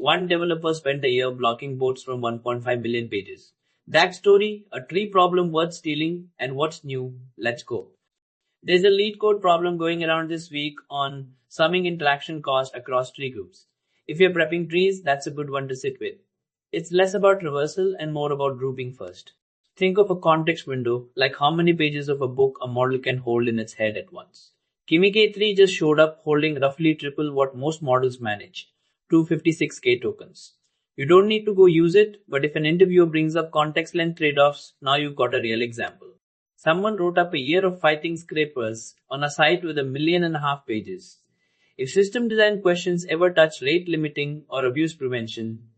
One developer spent a year blocking boats from 1.5 billion pages. That story, a tree problem worth stealing, and what's new? Let's go. There's a lead code problem going around this week on summing interaction cost across tree groups. If you're prepping trees, that's a good one to sit with. It's less about reversal and more about grouping first. Think of a context window, like how many pages of a book a model can hold in its head at once. Kimi K3 just showed up holding roughly triple what most models manage, 256K tokens. You don't need to go use it, but if an interviewer brings up context length trade-offs, now you've got a real example. Someone wrote up a year of fighting scrapers on a site with 1.5 million pages. If system design questions ever touch rate limiting or abuse prevention,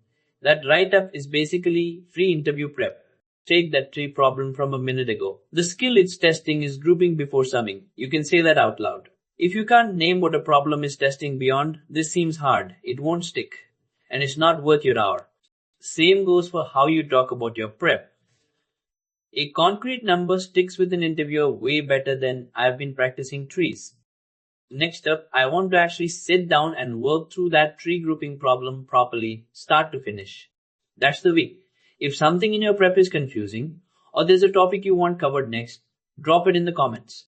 that write-up is basically free interview prep. Take that tree problem from a minute ago. The skill it's testing is grouping before summing. You can say that out loud. If you can't name what a problem is testing beyond, this seems hard. It won't stick. And it's not worth your hour. Same goes for how you talk about your prep. A concrete number sticks with an interviewer way better than "I've been practicing trees." Next up, I want to actually sit down and work through that tree grouping problem properly, start to finish. That's the week. If something in your prep is confusing, or there's a topic you want covered next, drop it in the comments.